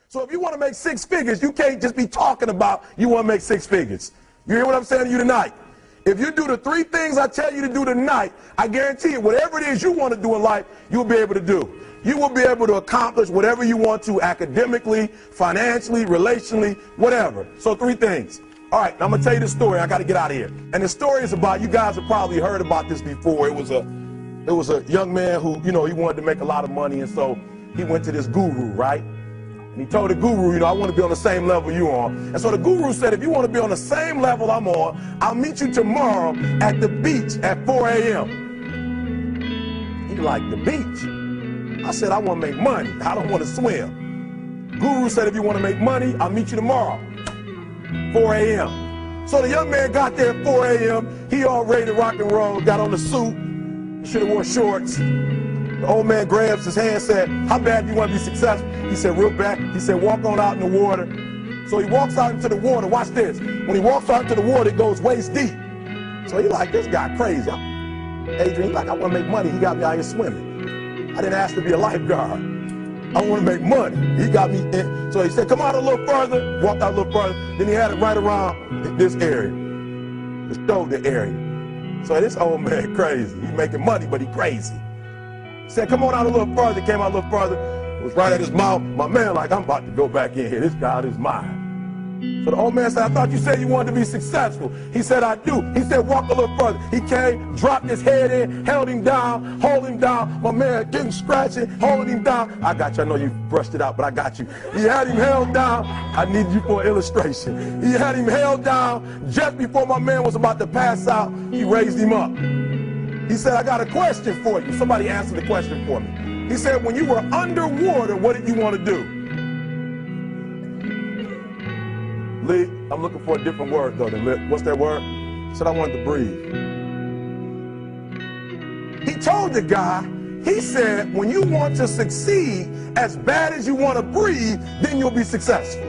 So if you want to make 6 figures, you can't just be talking about you want to make 6 figures. You hear what I'm saying to you tonight? If you do the 3 things I tell you to do tonight, I guarantee you, whatever it is you want to do in life, you'll be able to do. You will be able to accomplish whatever you want to academically, financially, relationally, whatever. So 3 things. All right, now I'm going to tell you this story. I got to get out of here. And the story is about, you guys have probably heard about this before. It was a young man who, he wanted to make a lot of money, and so he went to this guru, right? And he told the guru, I want to be on the same level you on. And so the guru said, if you want to be on the same level I'm on, I'll meet you tomorrow at the beach at 4 a.m. He like, the beach? I said, I want to make money. I don't want to swim. Guru said, if you want to make money, I'll meet you tomorrow, 4 a.m. So the young man got there at 4 a.m. He all ready to rock and roll, got on the suit. He should have worn shorts. The old man grabs his hand and said, how bad do you want to be successful? He said, real bad. He said, walk on out in the water. So he walks out into the water. Watch this. When he walks out into the water, it goes waist deep. So he like, this guy crazy. Adrian, like, I want to make money. He got me out here swimming. I didn't ask to be a lifeguard. I want to make money. He got me in. So he said, come out a little further. Walked out a little further. Then he had it right around this area, the shoulder area. So this old man crazy. He's making money, but he crazy. He said, come on out a little further. Came out a little further. It was right at his mouth. My man like, I'm about to go back in here. This guy is mine. So the old man said, I thought you said you wanted to be successful. He said, I do. He said, walk a little further. He came, dropped his head in, held him down, hold him down. My man getting scratching, holding him down. I got you. I know you brushed it out, but I got you. He had him held down. I need you for an illustration. He had him held down. Just before my man was about to pass out, he raised him up. He said, I got a question for you. Somebody answer the question for me. He said, when you were underwater, what did you want to do? Lee, I'm looking for a different word though than lip. What's that word? He said, I wanted to breathe. He told the guy, he said, when you want to succeed as bad as you want to breathe, then you'll be successful.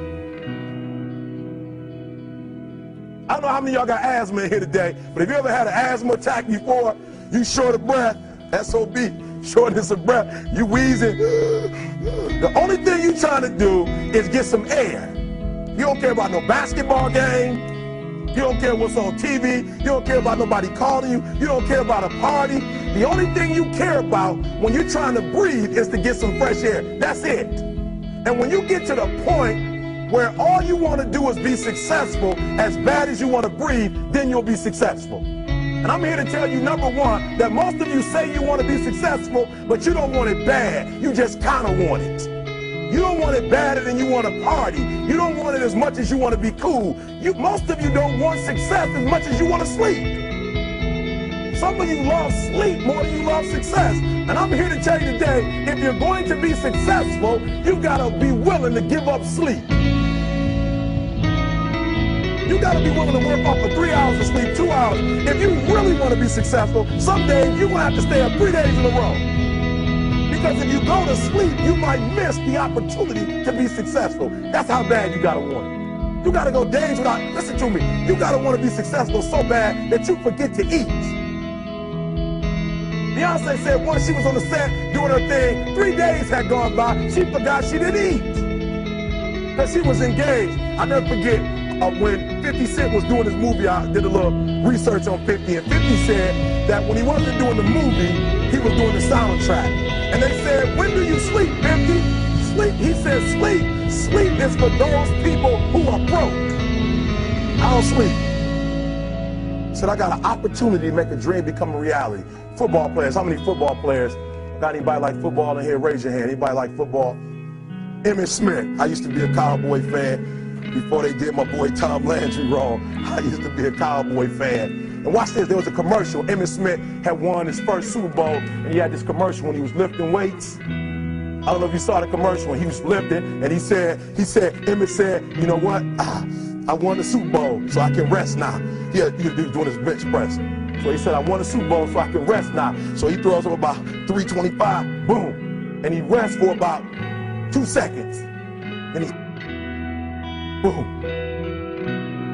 I don't know how many of y'all got asthma in here today, but if you ever had an asthma attack before, you short of breath, SOB, shortness of breath, you wheezing. The only thing you trying to do is get some air. You don't care about no basketball game. You don't care what's on TV. You don't care about nobody calling you. You don't care about a party. The only thing you care about when you're trying to breathe is to get some fresh air. That's it. And when you get to the point where all you want to do is be successful as bad as you want to breathe, then you'll be successful. And I'm here to tell you, number one, that most of you say you want to be successful, but you don't want it bad. You just kind of want it. You don't want it badder than you want to party. You don't want it as much as you want to be cool. Most of you don't want success as much as you want to sleep. Some of you love sleep more than you love success. And I'm here to tell you today, if you're going to be successful, you've got to be willing to give up sleep. You got to be willing to work off for 3 hours of sleep, 2 hours. If you really want to be successful, some days you're going to have to stay up 3 days in a row. Because if you go to sleep, you might miss the opportunity to be successful. That's how bad you got to want it. You got to go days without, listen to me, you got to want to be successful so bad that you forget to eat. Beyonce said once she was on the set doing her thing, 3 days had gone by, she forgot she didn't eat. Because she was engaged. I'll never forget when 50 Cent was doing his movie, I did a little research on 50, and 50 said that when he wasn't doing the movie, he was doing the soundtrack. And they said, when do you sleep, 50? Sleep, he said, sleep. Sleep is for those people who are broke. I don't sleep. He said, I got an opportunity to make a dream become a reality. Football players, how many football players? Got anybody like football in here? Raise your hand. Anybody like football? Emmitt Smith. I used to be a Cowboy fan before they did my boy Tom Landry wrong. I used to be a Cowboy fan. And watch this, there was a commercial. Emmitt Smith had won his first Super Bowl, and he had this commercial when he was lifting weights. I don't know if you saw the commercial when he was lifting, and Emmitt said, you know what? I won the Super Bowl, so I can rest now. He was doing his bench press. So he said, I won the Super Bowl, so I can rest now. So he throws up about 325, boom. And he rests for about 2 seconds. And he, boom,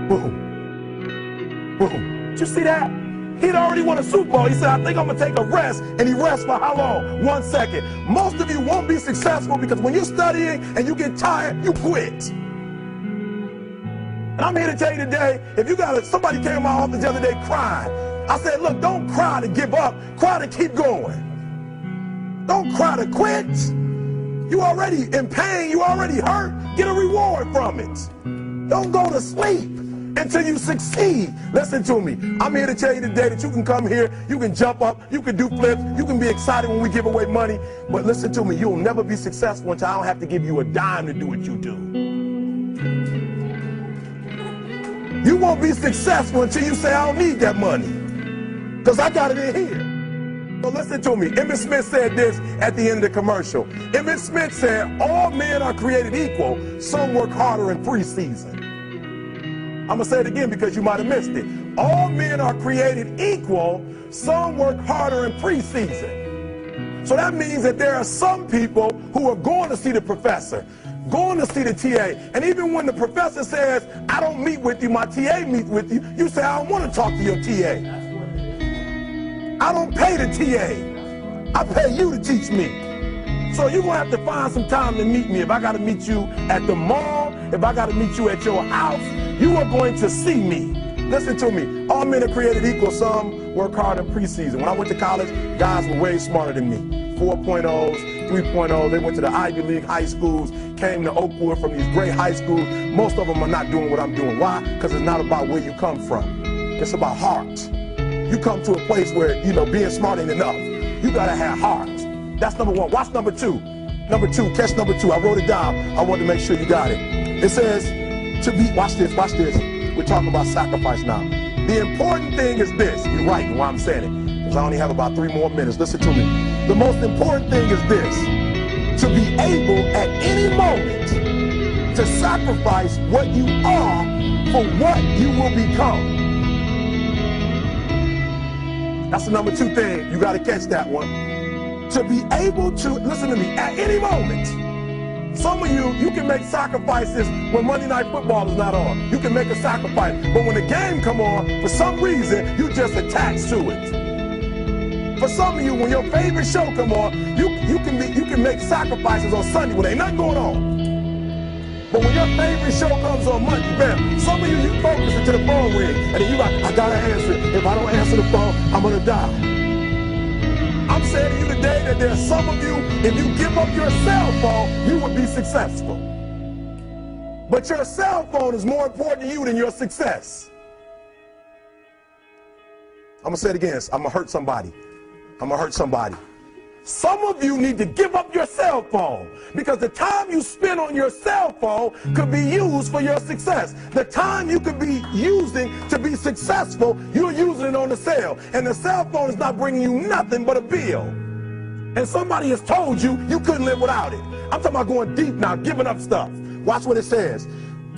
boom, boom. Did you see that? He'd already won a Super Bowl. He said, I think I'm going to take a rest. And he rests for how long? 1 second. Most of you won't be successful because when you're studying and you get tired, you quit. And I'm here to tell you today, if you got somebody came to my office the other day crying. I said, look, don't cry to give up. Cry to keep going. Don't cry to quit. You already in pain. You already hurt. Get a reward from it. Don't go to sleep until you succeed. Listen to me. I'm here to tell you today that you can come here, you can jump up, you can do flips, you can be excited when we give away money. But listen to me, you'll never be successful until I don't have to give you a dime to do what you do. You won't be successful until you say, I don't need that money, because I got it in here. So listen to me. Emmett Smith said this at the end of the commercial. Emmett Smith said, all men are created equal. Some work harder in preseason. I'm going to say it again because you might have missed it. All men are created equal. Some work harder in preseason. So that means that there are some people who are going to see the professor, going to see the TA. And even when the professor says, I don't meet with you, my TA meets with you, you say, I don't want to talk to your TA. I don't pay the TA. I pay you to teach me. So you're going to have to find some time to meet me. If I got to meet you at the mall, if I got to meet you at your house, you are going to see me. Listen to me. All men are created equal. Some work hard in preseason. When I went to college, guys were way smarter than me. 4.0s, 3.0s. They went to the Ivy League high schools, came to Oakwood from these great high schools. Most of them are not doing what I'm doing. Why? Because it's not about where you come from. It's about heart. You come to a place where, being smart ain't enough. You got to have heart. That's number one. Watch number two. Number two, catch number two. I wrote it down. I wanted to make sure you got it. It says, watch this. We're talking about sacrifice now. The important thing is this. You're right in why I'm saying it, because I only have about 3 more minutes. Listen to me. The most important thing is this. To be able at any moment to sacrifice what you are for what you will become. That's the number 2 thing. You got to catch that one. To be able to, listen to me, at any moment. Some of you can make sacrifices when Monday Night Football is not on. You can make a sacrifice. But when the game come on, for some reason, you just attached to it. For some of you, when your favorite show come on, you can make sacrifices on Sunday when ain't nothing going on. But when your favorite show comes on Monday, bam, some of you focus until the phone ring, and then you like, I gotta answer it. If I don't answer the phone, I'm gonna die. I'm saying to you today that there's some of you, if you give up your cell phone, you would be successful. But your cell phone is more important to you than your success. I'm gonna say it again. I'm gonna hurt somebody. Some of you need to give up your cell phone, because the time you spend on your cell phone could be used for your success. The time you could be using to be successful, you're using it on the cell. And the cell phone is not bringing you nothing but a bill. And somebody has told you you couldn't live without it. I'm talking about going deep now, giving up stuff. Watch what it says.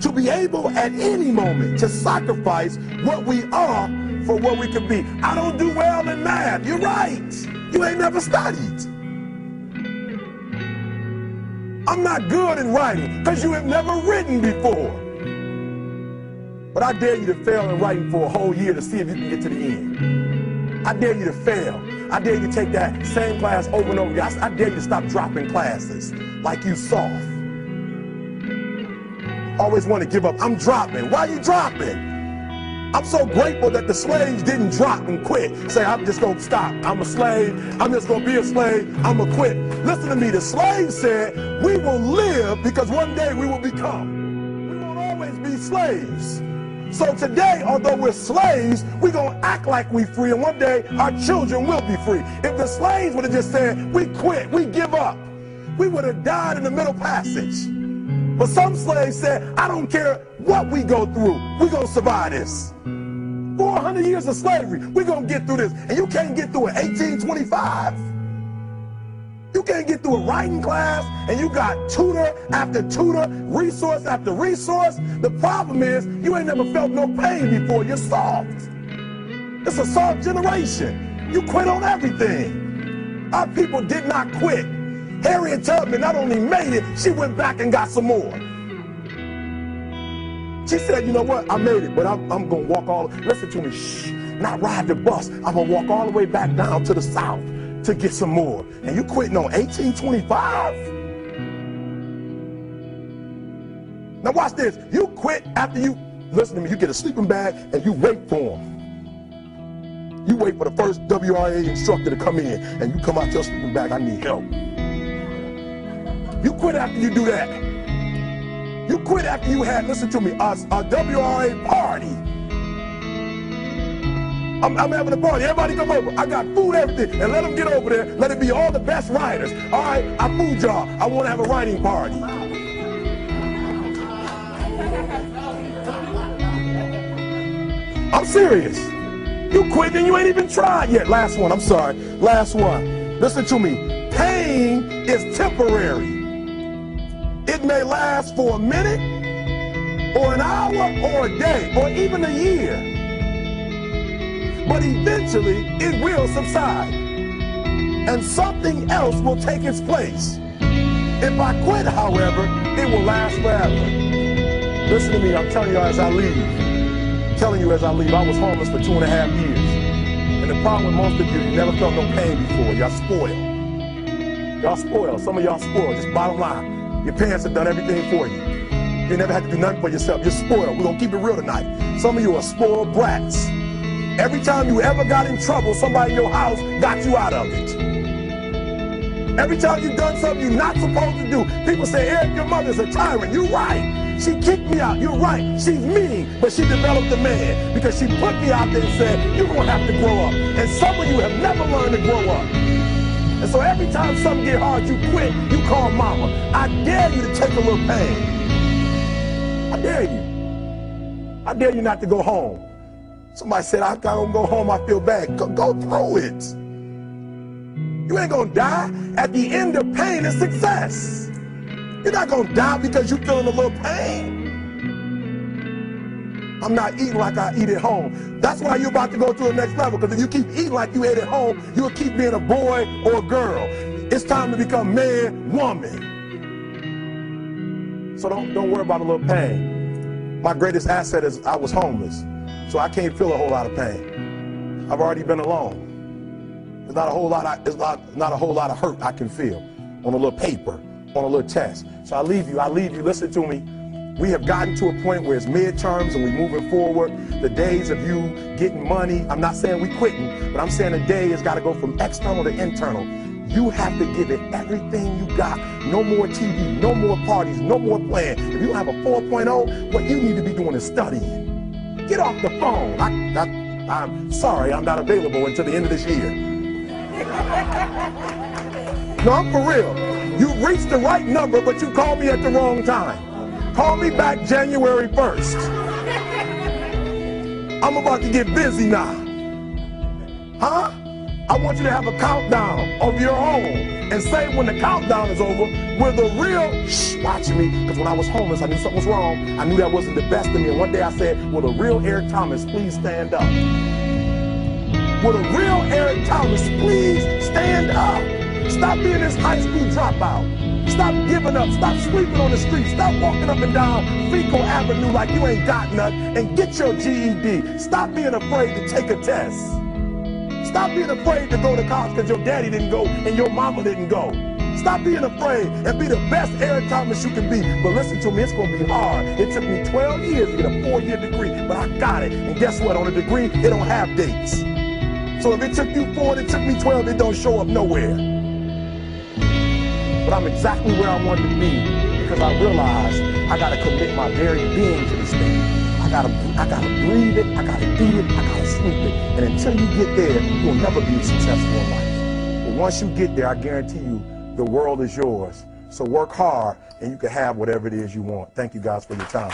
To be able at any moment to sacrifice what we are for what we could be. I don't do well in math. You're right. You ain't never studied. I'm not good in writing because you have never written before. But I dare you to fail in writing for a whole year to see if you can get to the end. I dare you to fail. I dare you to take that same class over and over again. I dare you to stop dropping classes like you soft. Always want to give up. I'm dropping. Why are you dropping? I'm so grateful that the slaves didn't drop and quit. Say, I'm just going to stop. I'm a slave. I'm just going to be a slave. I'm going to quit. Listen to me. The slaves said, we will live because one day we will become. We won't always be slaves. So today, although we're slaves, we're going to act like we're free. And one day, our children will be free. If the slaves would have just said, we quit, we give up, we would have died in the Middle Passage. But some slaves said, I don't care what we go through, we're going to survive this. 400 years of slavery, we're going to get through this. And you can't get through it 1825. You can't get through a writing class, and you got tutor after tutor, resource after resource. The problem is, you ain't never felt no pain before. You're soft. It's a soft generation. You quit on everything. Our people did not quit. Harriet Tubman not only made it, she went back and got some more. She said, you know what, I made it, but I'm going to walk all, listen to me, shh. not ride the bus. I'm going to walk all the way back down to the south to get some more. And you quitting on 1825? Now watch this. You quit after you, listen to me, you get a sleeping bag and you wait for them. You wait for the first WRA instructor to come in and you come out your sleeping bag, I need help. You quit after you do that. You quit after you had, listen to me, a WRA party. I'm having a party. Everybody come over. I got food, everything. And let them get over there. Let it be all the best writers. All right, I food y'all. I want to have a writing party. I'm serious. You quit and you ain't even tried yet. Last one. I'm sorry. Last one. Listen to me. Pain is temporary. It may last for a minute or an hour or a day or even a year. But eventually, it will subside, and something else will take its place. If I quit, however, it will last forever. Listen to me, I'm telling you as I leave. I was homeless for 2.5 years. And the problem with most of you never felt no pain before. Y'all spoiled. Y'all spoiled. Some of y'all spoiled, just bottom line. Your parents have done everything for you. You never had to do nothing for yourself. You're spoiled. We're going to keep it real tonight. Some of you are spoiled brats. Every time you ever got in trouble, somebody in your house got you out of it. Every time you've done something you're not supposed to do, people say, Eric, your mother's a tyrant. You're right. She kicked me out. You're right. She's mean, but she developed a man because she put me out there and said, you're going to have to grow up. And some of you have never learned to grow up. And so every time something get hard, you quit, you call mama. I dare you to take a little pain. I dare you. I dare you not to go home. Somebody said, I don't go home, I feel bad. Go through it. You ain't gonna die. At the end of pain is success. You're not gonna die because you're feeling a little pain. I'm not eating like I eat at home. That's why you're about to go to the next level, because if you keep eating like you ate at home, you'll keep being a boy or a girl. It's time to become man, woman. So don't worry about a little pain. My greatest asset is I was homeless. So I can't feel a whole lot of pain. I've already been alone. There's not a whole lot of hurt I can feel on a little paper, on a little test. So I leave you, listen to me. We have gotten to a point where it's midterms and we're moving forward. The days of you getting money, I'm not saying we quitting, but I'm saying the day has got to go from external to internal. You have to give it everything you got. No more TV, no more parties, no more playing. If you don't have a 4.0, what you need to be doing is studying. Get off the phone. I'm sorry, I'm not available until the end of this year. No, I'm for real. You reached the right number, but you called me at the wrong time. Call me back January 1st. I'm about to get busy now. Huh? I want you to have a countdown of your own and say when the countdown is over, we're the real, watch me, because when I was homeless, I knew something was wrong. I knew that wasn't the best of me. And one day I said, will the real Eric Thomas please stand up? Will the real Eric Thomas please stand up? Stop being this high school dropout. Stop giving up. Stop sleeping on the street. Stop walking up and down Fecal Avenue like you ain't got nothing, and get your GED. Stop being afraid to take a test. Stop being afraid to go to college because your daddy didn't go and your mama didn't go. Stop being afraid and be the best Eric Thomas you can be. But listen to me, it's going to be hard. It took me 12 years to get a 4-year degree, but I got it. And guess what? On a degree, it don't have dates. So if it took you 4 and it took me 12, it don't show up nowhere. But I'm exactly where I wanted to be because I realized I got to commit my very being to this thing. I gotta breathe it, I gotta eat it, I gotta sleep it. And until you get there, you'll never be successful in life. But once you get there, I guarantee you, the world is yours. So work hard and you can have whatever it is you want. Thank you guys for your time.